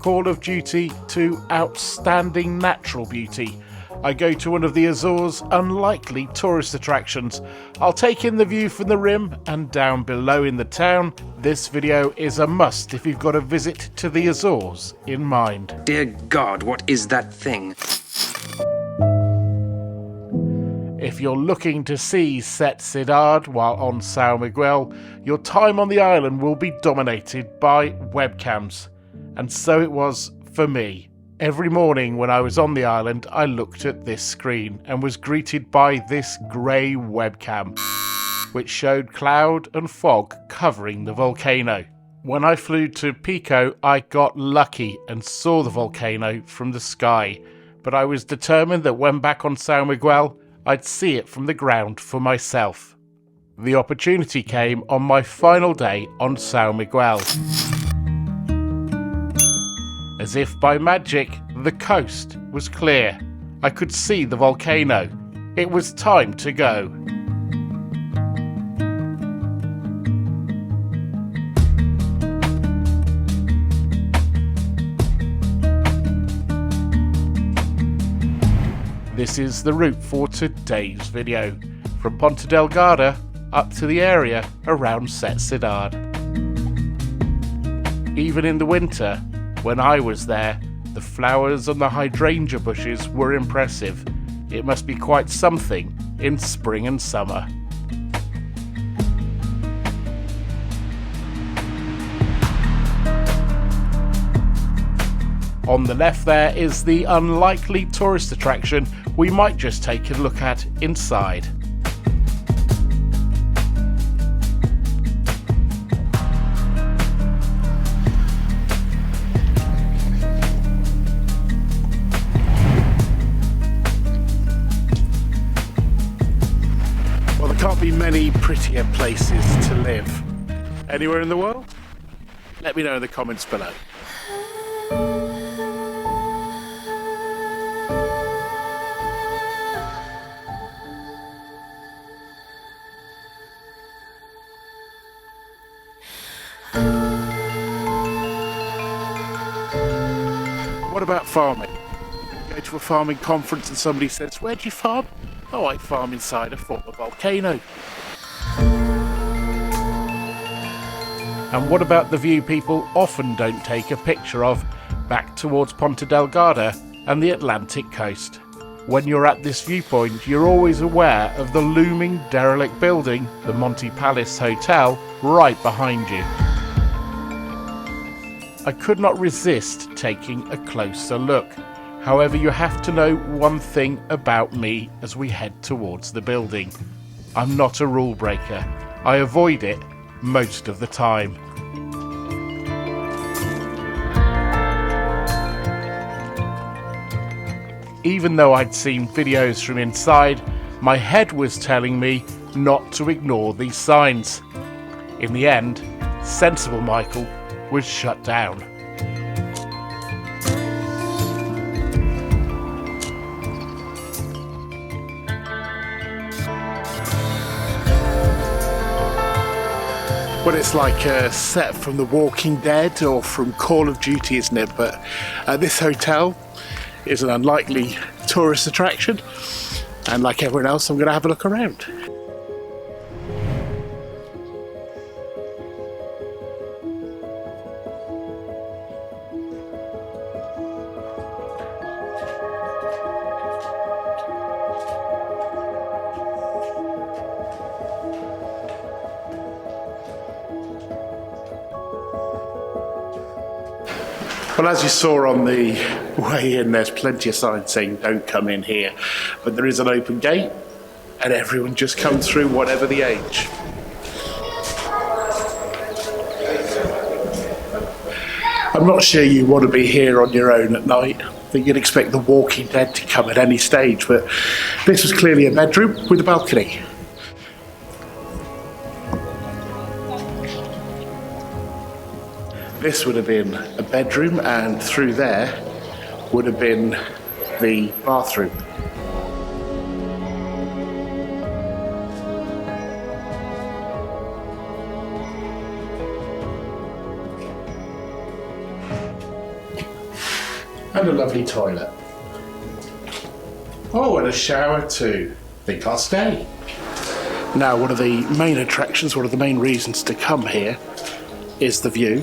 Call of Duty to outstanding natural beauty, I go to one of the Azores' unlikely tourist attractions. I'll take in the view from the rim, and down below in the town, this video is a must if you've got a visit to the Azores in mind. Dear God, what is that thing? If you're looking to see Sete Cidades while on São Miguel, your time on the island will be dominated by webcams. And so it was for me. Every morning when I was on the island, I looked at this screen and was greeted by this grey webcam, which showed cloud and fog covering the volcano. When I flew to Pico, I got lucky and saw the volcano from the sky, but I was determined that when back on São Miguel, I'd see it from the ground for myself. The opportunity came on my final day on São Miguel. As if by magic, the coast was clear. I could see the volcano. It was time to go. This is the route for today's video, from Ponta Delgada up to the area around Sete Cidades. Even in the winter, when I was there, the flowers on the hydrangea bushes were impressive. It must be quite something in spring and summer. On the left there is the unlikely tourist attraction we might just take a look at inside. Well, there can't be many prettier places to live. Anywhere in the world? Let me know in the comments below. What about farming? You go to a farming conference and somebody says, "Where do you farm?" "Oh, I farm inside a former volcano." And what about the view people often don't take a picture of, back towards Ponta Delgada and the Atlantic coast? When you're at this viewpoint, you're always aware of the looming derelict building, the Monte Palace Hotel, right behind you. I could not resist taking a closer look. However, you have to know one thing about me as we head towards the building. I'm not a rule breaker. I avoid it most of the time. Even though I'd seen videos from inside, my head was telling me not to ignore these signs. In the end, sensible Michael was shut down. Well, it's like a set from The Walking Dead or from Call of Duty, isn't it? But this hotel is an unlikely tourist attraction, and like everyone else, I'm going to have a look around. Well, as you saw on the way in, there's plenty of signs saying don't come in here, but there is an open gate and everyone just comes through, whatever the age. I'm not sure you want to be here on your own at night. I think you'd expect The Walking Dead to come at any stage, but this was clearly a bedroom with a balcony. This would have been a bedroom, and through there would have been the bathroom. And a lovely toilet. Oh, and a shower too. Think I'll stay. Now, one of the main attractions, one of the main reasons to come here is the view.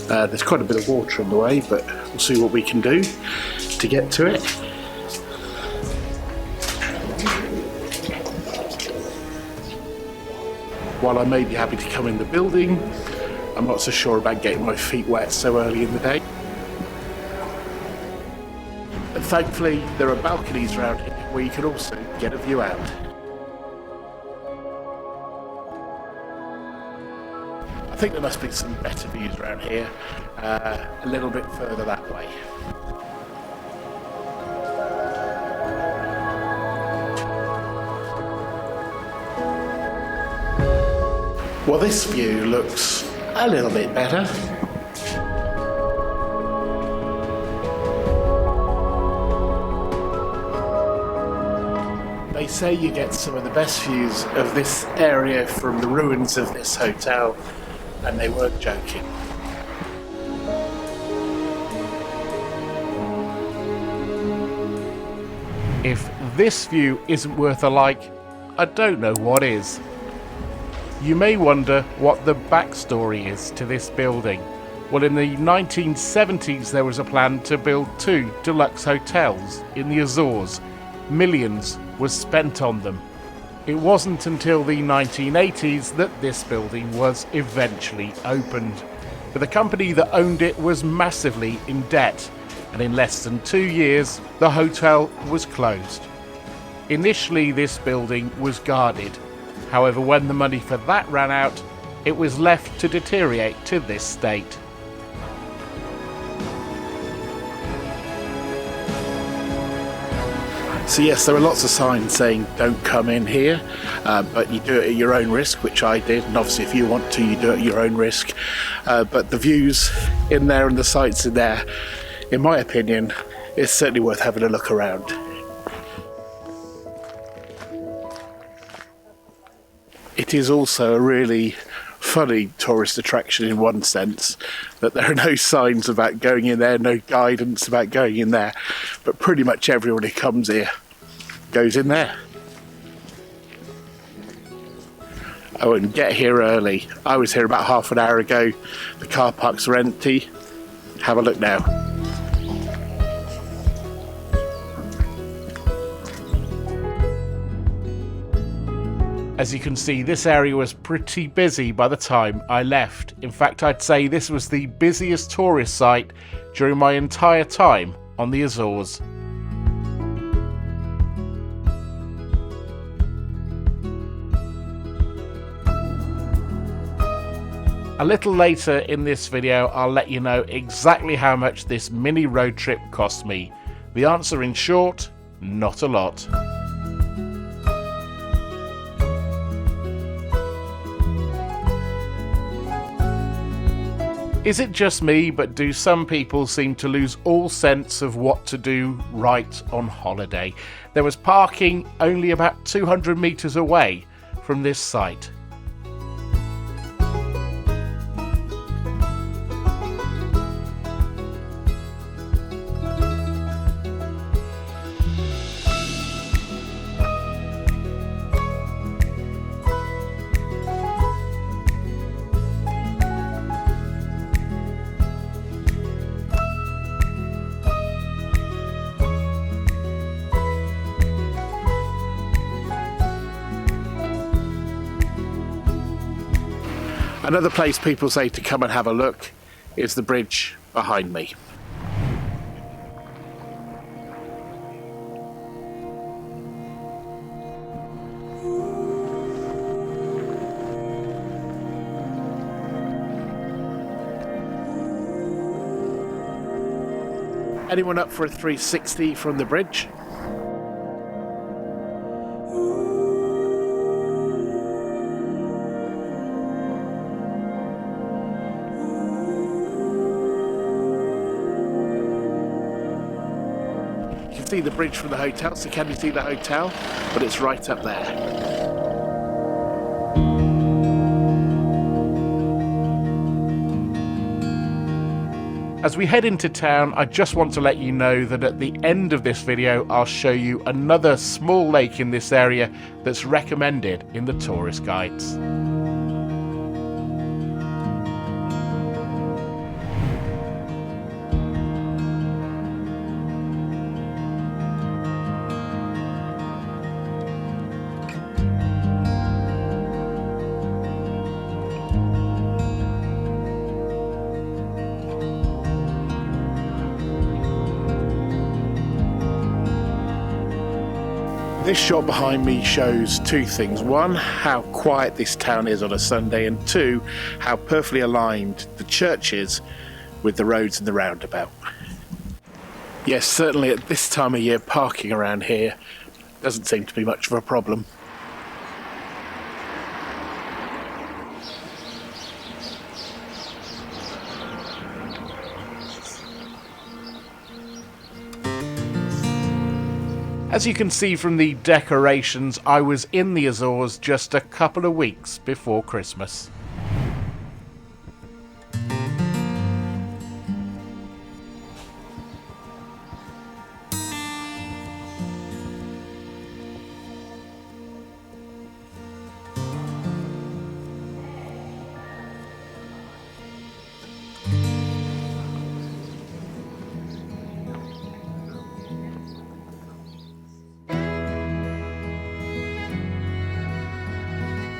There's quite a bit of water in the way, but we'll see what we can do to get to it. While I may be happy to come in the building, I'm not so sure about getting my feet wet so early in the day. But thankfully, there are balconies around here where you can also get a view out. I think there must be some better views around here, a little bit further that way. Well, this view looks a little bit better. They say you get some of the best views of this area from the ruins of this hotel, and they weren't joking. If this view isn't worth a like, I don't know what is. You may wonder what the backstory is to this building. Well, in the 1970s there was a plan to build 2 deluxe hotels in the Azores. Millions was spent on them. It wasn't until the 1980s that this building was eventually opened. But the company that owned it was massively in debt, and in less than 2 years the hotel was closed. Initially this building was guarded. However, when the money for that ran out, it was left to deteriorate to this state. So yes, there are lots of signs saying don't come in here, but you do it at your own risk, which I did, and obviously if you want to, you do it at your own risk. But the views in there and the sights in there, in my opinion, it's certainly worth having a look around. It is also a really funny tourist attraction in one sense, that there are no signs about going in there, no guidance about going in there, but pretty much everyone who comes here goes in there. Oh, and get here early. I was here about half an hour ago. The car parks are empty. Have a look now. As you can see, this area was pretty busy by the time I left. In fact, I'd say this was the busiest tourist site during my entire time on the Azores. A little later in this video, I'll let you know exactly how much this mini road trip cost me. The answer in short, not a lot. Is it just me, but do some people seem to lose all sense of what to do right on holiday? There was parking only about 200 metres away from this site. Another place people say to come and have a look is the bridge behind me. Anyone up for a 360 from the bridge? See the bridge from the hotel, so can you see the hotel? But it's right up there. As we head into town, I just want to let you know that at the end of this video I'll show you another small lake in this area that's recommended in the tourist guides. This shot behind me shows two things. One, how quiet this town is on a Sunday, and two, how perfectly aligned the church is with the roads and the roundabout. Yes, certainly at this time of year, parking around here doesn't seem to be much of a problem. As you can see from the decorations, I was in the Azores just a couple of weeks before Christmas.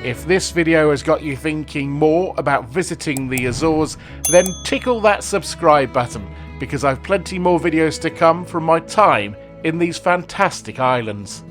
If this video has got you thinking more about visiting the Azores, then tickle that subscribe button, because I've plenty more videos to come from my time in these fantastic islands.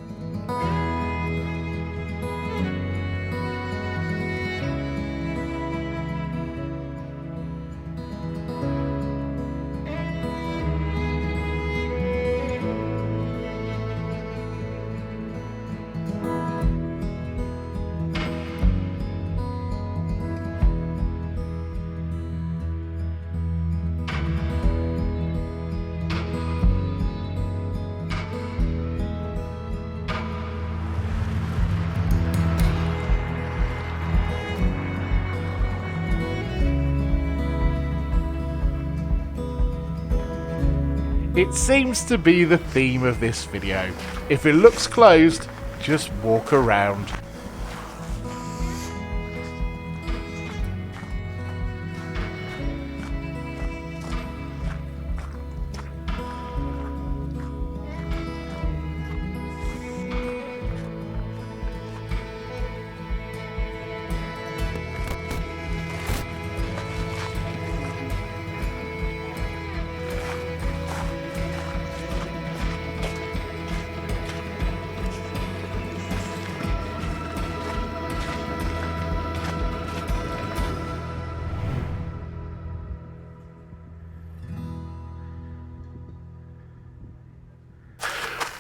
It seems to be the theme of this video. If it looks closed, just walk around.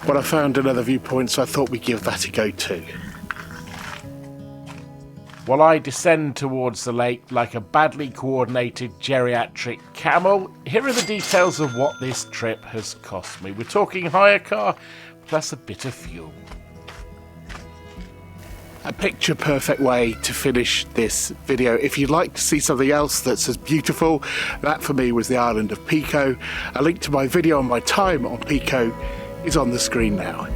Well, I found another viewpoint, so I thought we'd give that a go too. While I descend towards the lake like a badly coordinated geriatric camel, here are the details of what this trip has cost me. We're talking hire car plus a bit of fuel. A picture perfect way to finish this video. If you'd like to see something else that's as beautiful, that for me was the island of Pico. A link to my video on my time on Pico is on the screen now.